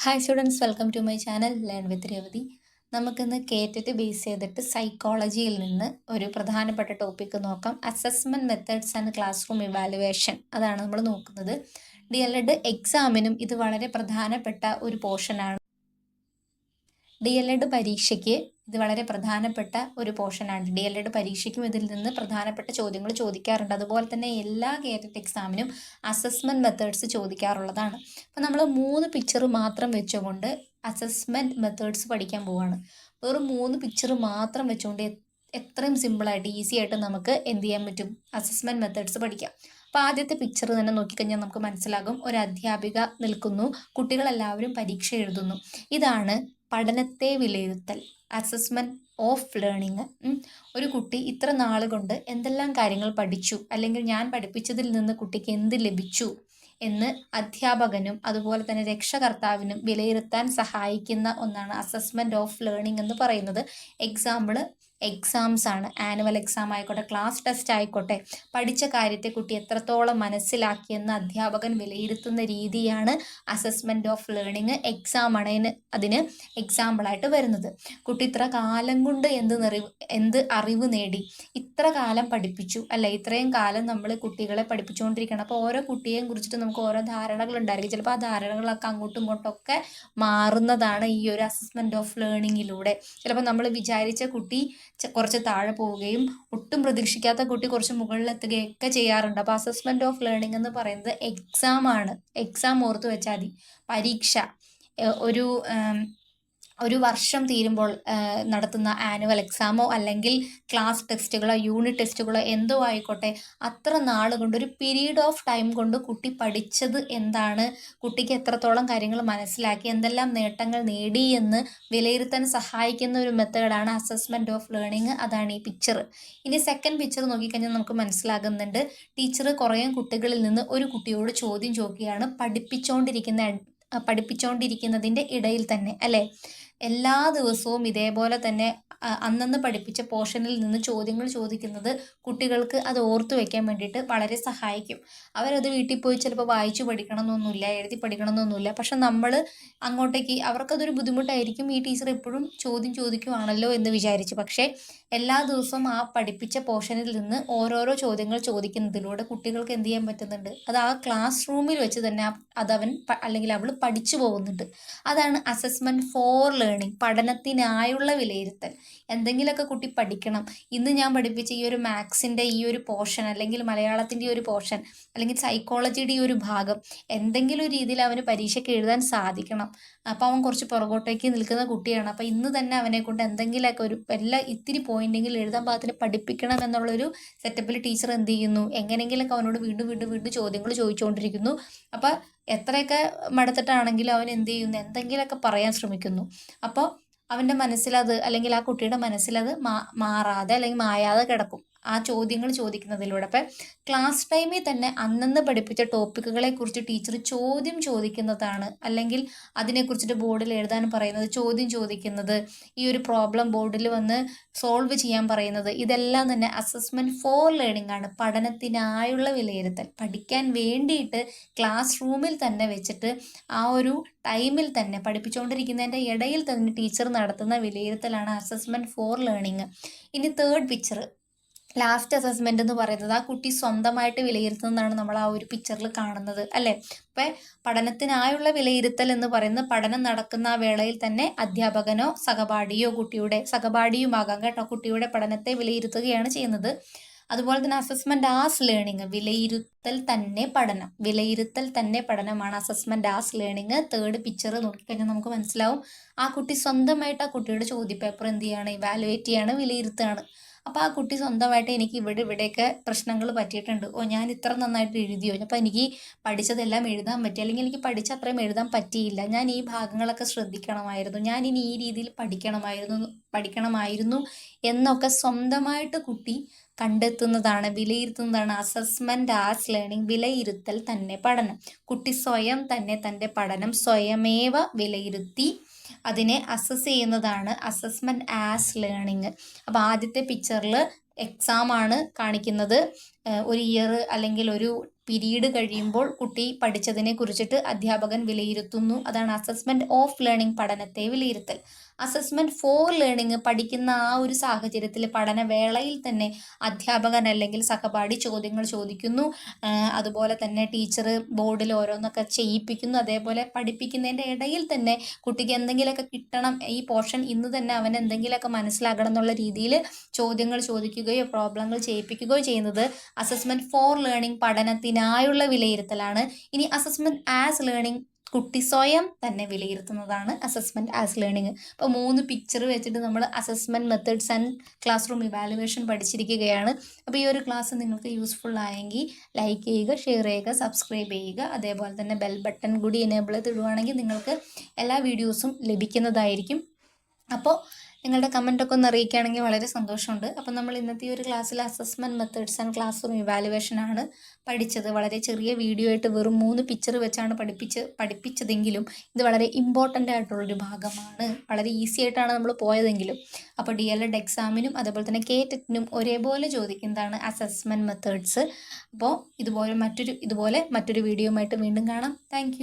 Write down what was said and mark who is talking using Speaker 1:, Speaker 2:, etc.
Speaker 1: Hi students, welcome to my channel learn with Revathi. നമുക്കിന്ന് കേറ്ററ്റ് base ചെയ്തിട്ട് സൈക്കോളജിയിൽ നിന്ന് ഒരു പ്രധാനപ്പെട്ട ടോപ്പിക്ക് നോക്കാം. Assessment methods and classroom evaluation, അതാണ് നമ്മൾ നോക്കുന്നത്. DLED എക്സാമിനും ഇത് വളരെ പ്രധാനപ്പെട്ട ഒരു പോർഷനാണ്. DLED പരീക്ഷയ്ക്ക് ഇത് വളരെ പ്രധാനപ്പെട്ട ഒരു പോർഷനാണ്. DLED പരീക്ഷയ്ക്കും ഇതിൽ നിന്ന് പ്രധാനപ്പെട്ട ചോദ്യങ്ങൾ ചോദിക്കാറുണ്ട്. അതുപോലെ തന്നെ എല്ലാ കേറ്ററ്റ് എക്സാമിനും അസസ്മെൻറ്റ് മെത്തേഡ്സ് ചോദിക്കാറുള്ളതാണ്. അപ്പോൾ നമ്മൾ 3 പിക്ചർ മാത്രം വെച്ചുകൊണ്ട് അസസ്മെൻറ്റ് മെത്തേഡ്സ് പഠിക്കാൻ പോവുകയാണ്. വെറും 3 പിക്ചർ മാത്രം വെച്ചുകൊണ്ട് എത്രയും സിമ്പിളായിട്ട് ഈസി ആയിട്ട് നമുക്ക് എന്ത് ചെയ്യാൻ പറ്റും, അസസ്മെൻറ്റ് മെത്തേഡ്സ് പഠിക്കാം. അപ്പോൾ ആദ്യത്തെ പിക്ചർ തന്നെ നോക്കിക്കഴിഞ്ഞാൽ നമുക്ക് മനസ്സിലാകും. ഒരു അധ്യാപിക നിൽക്കുന്നു, കുട്ടികളെല്ലാവരും പരീക്ഷ എഴുതുന്നു. ഇതാണ് പഠനത്തെ വിലയിരുത്തൽ, അസസ്മെൻറ്റ് ഓഫ് ലേണിംഗ്. ഒരു കുട്ടി ഇത്ര നാൾ കൊണ്ട് എന്തെല്ലാം കാര്യങ്ങൾ പഠിച്ചു, അല്ലെങ്കിൽ ഞാൻ പഠിപ്പിച്ചതിൽ നിന്ന് കുട്ടിക്ക് എന്ത് ലഭിച്ചു എന്ന് അധ്യാപകനും അതുപോലെ തന്നെ രക്ഷകർത്താവിനും വിലയിരുത്താൻ സഹായിക്കുന്ന ഒന്നാണ് അസസ്മെൻറ്റ് ഓഫ് ലേണിംഗ് എന്ന് പറയുന്നത്. എക്സാംസ് ആണ്. ആനുവൽ എക്സാം ആയിക്കോട്ടെ, ക്ലാസ് ടെസ്റ്റ് ആയിക്കോട്ടെ, പഠിച്ച കാര്യത്തെ കുട്ടി എത്രത്തോളം മനസ്സിലാക്കിയെന്ന് അധ്യാപകൻ വിലയിരുത്തുന്ന രീതിയാണ് അസസ്മെൻറ്റ് ഓഫ് ലേണിംഗ്. എക്സാമാണ് അതിന് എക്സാമ്പിളായിട്ട് വരുന്നത്. കുട്ടി ഇത്ര കാലം കൊണ്ട് എന്ത് അറിവ് നേടി, ഇത്ര കാലം പഠിപ്പിച്ചു, അല്ല ഇത്രയും കാലം നമ്മൾ കുട്ടികളെ പഠിപ്പിച്ചുകൊണ്ടിരിക്കണം. അപ്പോൾ ഓരോ കുട്ടിയെയും കുറിച്ചിട്ട് നമുക്ക് ഓരോ ധാരണകൾ ഉണ്ടായിരിക്കും. ചിലപ്പോൾ ആ ധാരണകളൊക്കെ അങ്ങോട്ടും ഇങ്ങോട്ടൊക്കെ മാറുന്നതാണ് ഈ ഒരു അസസ്മെൻറ്റ് ഓഫ് ലേണിങ്ങിലൂടെ. ചിലപ്പോൾ നമ്മൾ വിചാരിച്ച കുട്ടി കുറച്ച് താഴെ പോവുകയും ഒട്ടും പ്രതീക്ഷിക്കാത്ത കുട്ടി കുറച്ച് മുകളിലെത്തുകയൊക്കെ ചെയ്യാറുണ്ട്. അപ്പോൾ അസസ്മെൻറ്റ് ഓഫ് ലേണിംഗ് എന്ന് പറയുന്നത് എക്സാമാണ്. എക്സാം ഓർത്ത് വെച്ചാൽ മതി. പരീക്ഷ ഒരു വർഷം തീരുമ്പോൾ നടത്തുന്ന ആനുവൽ എക്സാമോ അല്ലെങ്കിൽ ക്ലാസ് ടെസ്റ്റുകളോ യൂണിറ്റ് ടെസ്റ്റുകളോ എന്തോ ആയിക്കോട്ടെ, അത്ര നാൾ കൊണ്ട്, ഒരു പീരീഡ് ഓഫ് ടൈം കൊണ്ട് കുട്ടി പഠിച്ചത് എന്താണ്, കുട്ടിക്ക് എത്രത്തോളം കാര്യങ്ങൾ മനസ്സിലാക്കി, എന്തെല്ലാം നേട്ടങ്ങൾ നേടി എന്ന് വിലയിരുത്താൻ സഹായിക്കുന്ന ഒരു മെത്തേഡാണ് അസസ്മെൻറ്റ് ഓഫ് ലേണിംഗ്. അതാണ് ഈ പിക്ചർ. ഇനി സെക്കൻഡ് പിക്ചർ നോക്കിക്കഴിഞ്ഞാൽ നമുക്ക് മനസ്സിലാകുന്നുണ്ട്. ടീച്ചർ കുറേ കുട്ടികളിൽ നിന്ന് ഒരു കുട്ടിയോട് ചോദ്യം ചോദിക്കുകയാണ്, പഠിപ്പിച്ചുകൊണ്ടിരിക്കുന്നതിൻ്റെ ഇടയിൽ തന്നെ, അല്ലേ? എല്ലാ ദിവസവും ഇതേപോലെ തന്നെ അന്നന്ന് പഠിപ്പിച്ച പോർഷനിൽ നിന്ന് ചോദ്യങ്ങൾ ചോദിക്കുന്നത് കുട്ടികൾക്ക് അത് ഓർത്തു വെക്കാൻ വേണ്ടിയിട്ട് വളരെ സഹായിക്കും. അവരത് വീട്ടിൽ പോയി ചിലപ്പോൾ വായിച്ചു പഠിക്കണമെന്നൊന്നുമില്ല, എഴുതി പഠിക്കണമെന്നൊന്നുമില്ല. പക്ഷെ നമ്മൾ അങ്ങോട്ടേക്ക് അവർക്കതൊരു ബുദ്ധിമുട്ടായിരിക്കും. ഈ ടീച്ചർ എപ്പോഴും ചോദ്യം ചോദിക്കുവാണല്ലോ എന്ന് വിചാരിച്ചു. പക്ഷേ എല്ലാ ദിവസവും ആ പഠിപ്പിച്ച പോർഷനിൽ നിന്ന് ഓരോരോ ചോദ്യങ്ങൾ ചോദിക്കുന്നതിലൂടെ കുട്ടികൾക്ക് എന്ത് ചെയ്യാൻ പറ്റുന്നുണ്ട്, അത് ആ ക്ലാസ് റൂമിൽ വെച്ച് തന്നെ അതവൻ അല്ലെങ്കിൽ അവൾ പഠിച്ചു പോകുന്നുണ്ട്. അതാണ് അസസ്മെൻറ്റ് ഫോർ ലേണിംഗ്, പഠനത്തിനായുള്ള വിലയിരുത്തൽ. എന്തെങ്കിലുമൊക്കെ കുട്ടി പഠിക്കണം. ഇന്ന് ഞാൻ പഠിപ്പിച്ച ഈ ഒരു മാത്സിൻ്റെ ഈ ഒരു പോർഷൻ, അല്ലെങ്കിൽ മലയാളത്തിൻ്റെ ഈ ഒരു പോർഷൻ, അല്ലെങ്കിൽ സൈക്കോളജിയുടെ ഈ ഒരു ഭാഗം എന്തെങ്കിലും ഒരു രീതിയിൽ അവന് പരീക്ഷയ്ക്ക് എഴുതാൻ സാധിക്കണം. അപ്പോൾ അവൻ കുറച്ച് പുറകോട്ടേക്ക് നിൽക്കുന്ന കുട്ടിയാണ്. അപ്പോൾ ഇന്ന് തന്നെ അവനെ കൊണ്ട് എന്തെങ്കിലുമൊക്കെ ഇത്തിരി പോയിന്റെങ്കിലും എഴുതാൻ പാകത്തിന് പഠിപ്പിക്കണം എന്നുള്ളൊരു സെറ്റപ്പിൽ ടീച്ചർ എന്ത് ചെയ്യുന്നു, എങ്ങനെയെങ്കിലുമൊക്കെ അവനോട് വീണ്ടും വീണ്ടും വീണ്ടും ചോദ്യങ്ങൾ ചോദിച്ചുകൊണ്ടിരിക്കുന്നു. അപ്പോൾ എത്രയൊക്കെ മടുത്തിട്ടാണെങ്കിലും അവൻ എന്ത് ചെയ്യുന്നു, എന്തെങ്കിലുമൊക്കെ പറയാൻ ശ്രമിക്കുന്നു. അപ്പോൾ അവൻ്റെ മനസ്സിലത്, അല്ലെങ്കിൽ ആ കുട്ടിയുടെ മനസ്സിലത് മാറാതെ അല്ലെങ്കിൽ മായാതെ കിടക്കും ആ ചോദ്യങ്ങൾ ചോദിക്കുന്നതിലൂടെ. അപ്പം ക്ലാസ് ടൈമിൽ തന്നെ അന്നന്ന് പഠിപ്പിച്ച ടോപ്പിക്കുകളെ കുറിച്ച് ടീച്ചർ ചോദ്യം ചോദിക്കുന്നതാണ്, അല്ലെങ്കിൽ അതിനെക്കുറിച്ചിട്ട് ബോർഡിൽ എഴുതാൻ പറയുന്നത്, ചോദ്യം ചോദിക്കുന്നത്, ഈ ഒരു പ്രോബ്ലം ബോർഡിൽ വന്ന് സോൾവ് ചെയ്യാൻ പറയുന്നത്, ഇതെല്ലാം തന്നെ അസസ്മെൻറ്റ് ഫോർ ലേണിംഗ് ആണ്, പഠനത്തിനായുള്ള വിലയിരുത്തൽ. പഠിക്കാൻ വേണ്ടിയിട്ട് ക്ലാസ് റൂമിൽ തന്നെ വെച്ചിട്ട് ആ ഒരു ടൈമിൽ തന്നെ, പഠിപ്പിച്ചുകൊണ്ടിരിക്കുന്നതിൻ്റെ ഇടയിൽ തന്നെ ടീച്ചർ നടത്തുന്ന വിലയിരുത്തലാണ് അസസ്മെൻറ്റ് ഫോർ ലേണിംഗ്. ഇനി തേർഡ് പിക്ചർ, ലാസ്റ്റ് അസസ്മെൻ്റ് എന്ന് പറയുന്നത് ആ കുട്ടി സ്വന്തമായിട്ട് വിലയിരുത്തുന്നതാണ് നമ്മൾ ആ ഒരു പിക്ചറിൽ കാണുന്നത്, അല്ലേ? അപ്പം പഠനത്തിനായുള്ള വിലയിരുത്തൽ എന്ന് പറയുന്നത് പഠനം നടക്കുന്ന ആ വേളയിൽ തന്നെ അധ്യാപകനോ സഹപാഠിയുമാകാം കേട്ടോ, കുട്ടിയുടെ പഠനത്തെ വിലയിരുത്തുകയാണ് ചെയ്യുന്നത്. അതുപോലെ തന്നെ അസസ്മെൻറ്റ് ആസ് ലേണിംഗ്, വിലയിരുത്തൽ തന്നെ പഠനമാണ് assessment as learning. Third picture നോക്കിക്കഴിഞ്ഞാൽ നമുക്ക് മനസ്സിലാവും, ആ കുട്ടി സ്വന്തമായിട്ട് ആ കുട്ടിയുടെ ചോദ്യപേപ്പർ എന്ത് ചെയ്യാണ്, ഇവാലുവേറ്റ് ചെയ്യാണ്, വിലയിരുത്തുകയാണ്. അപ്പോൾ ആ കുട്ടി സ്വന്തമായിട്ട് എനിക്ക് ഇവിടെയൊക്കെ പ്രശ്നങ്ങൾ പറ്റിയിട്ടുണ്ട്, ഞാൻ ഇത്ര നന്നായിട്ട് എഴുതിയോ, അപ്പോൾ എനിക്ക് പഠിച്ചതെല്ലാം എഴുതാൻ പറ്റി, അല്ലെങ്കിൽ എനിക്ക് പഠിച്ച അത്രയും എഴുതാൻ പറ്റിയില്ല, ഞാൻ ഈ ഭാഗങ്ങളൊക്കെ ശ്രദ്ധിക്കണമായിരുന്നു, ഞാൻ ഇനി ഈ രീതിയിൽ പഠിക്കണമായിരുന്നു എന്നൊക്കെ സ്വന്തമായിട്ട് കുട്ടി കണ്ടെത്തുന്നതാണ്, വിലയിരുത്തുന്നതാണ് അസസ്മെൻറ്റ് ആസ് ലേണിംഗ്. വിലയിരുത്തൽ തന്നെ പഠനം. കുട്ടി സ്വയം തന്നെ തൻ്റെ പഠനം സ്വയമേവ വിലയിരുത്തി അതിനെ അസസ് ചെയ്യുന്നതാണ് അസസ്മെൻറ്റ് ആസ് ലേണിംഗ്. അപ്പോൾ ആദ്യത്തെ പിക്ചറിൽ എക്സാമാണ് കാണിക്കുന്നത്. ഒരു ഇയർ അല്ലെങ്കിൽ ഒരു പീരീഡ് കഴിയുമ്പോൾ കുട്ടി പഠിച്ചതിനെ കുറിച്ചിട്ട് അധ്യാപകൻ വിലയിരുത്തുന്നു. അതാണ് അസസ്മെന്റ് ഓഫ് ലേണിംഗ്, പഠനത്തെ വിലയിരുത്തൽ. അസസ്മെന്റ് ഫോർ ലേണിംഗ്, പഠിക്കുന്ന ആ ഒരു സാഹചര്യത്തിൽ പഠനവേളയിൽ തന്നെ അധ്യാപകൻ അല്ലെങ്കിൽ സഹപാഠി ചോദ്യങ്ങൾ ചോദിക്കുന്നു. അതുപോലെ തന്നെ ടീച്ചർ ബോർഡിൽ ഓരോന്നൊക്കെ ചെയ്യിപ്പിക്കുന്നു. അതേപോലെ പഠിപ്പിക്കുന്നതിൻ്റെ ഇടയിൽ തന്നെ കുട്ടിക്ക് എന്തെങ്കിലുമൊക്കെ കിട്ടണം, ഈ പോർഷൻ ഇന്ന് തന്നെ അവൻ എന്തെങ്കിലുമൊക്കെ മനസ്സിലാക്കണം എന്നുള്ള രീതിയിൽ ചോദ്യങ്ങൾ ചോദിക്കുകയോ പ്രോബ്ലങ്ങൾ ചെയ്യിപ്പിക്കുകയോ ചെയ്യുന്നത് അസസ്മെന്റ് ഫോർ ലേണിംഗ്, പഠനത്തിനായുള്ള വിലയിരുത്തലാണ്. ഇനി അസസ്മെന്റ് ആസ് ലേണിംഗ്, കുട്ടി സ്വയം തന്നെ വിലയിരുത്തുന്നതാണ് അസസ്മെന്റ് ആസ് ലേണിംഗ്. അപ്പോൾ 3 പിക്ചർ വെച്ചിട്ട് നമ്മൾ assessment methods and classroom evaluation പഠിച്ചിരിക്കുകയാണ്. അപ്പോൾ ഈ ഒരു ക്ലാസ് നിങ്ങൾക്ക് യൂസ്ഫുൾ ആയെങ്കിൽ ലൈക്ക് ചെയ്യുക, ഷെയർ ചെയ്യുക, സബ്സ്ക്രൈബ് ചെയ്യുക. അതേപോലെ തന്നെ ബെൽ ബട്ടൺ കൂടി എനേബിൾ ചെയ്തിടുവാണെങ്കിൽ നിങ്ങൾക്ക് എല്ലാ വീഡിയോസും ലഭിക്കുന്നതായിരിക്കും. അപ്പോൾ നിങ്ങളുടെ കമൻറ്റൊക്കെ ഒന്ന് അറിയിക്കുകയാണെങ്കിൽ വളരെ സന്തോഷമുണ്ട്. അപ്പോൾ നമ്മൾ ഇന്നത്തെ ഈ ഒരു ക്ലാസ്സിൽ assessment methods and classroom ഇവാലുവേഷനാണ് പഠിച്ചത്. വളരെ ചെറിയ വീഡിയോ ആയിട്ട് വെറും 3 പിക്ചർ വെച്ചാണ് പഠിപ്പിച്ചതെങ്കിലും ഇത് വളരെ ഇമ്പോർട്ടൻ്റ് ആയിട്ടുള്ളൊരു ഭാഗമാണ്. വളരെ ഈസി ആയിട്ടാണ് നമ്മൾ പോയതെങ്കിലും. അപ്പോൾ DLED എക്സാമിനും അതേപോലെ തന്നെ KTETനും ഒരേപോലെ ചോദിക്കുന്നതാണ് അസസ്മെൻറ്റ് മെത്തേഡ്സ്. അപ്പോൾ ഇതുപോലെ മറ്റൊരു വീഡിയോയുമായിട്ട് വീണ്ടും കാണാം. താങ്ക്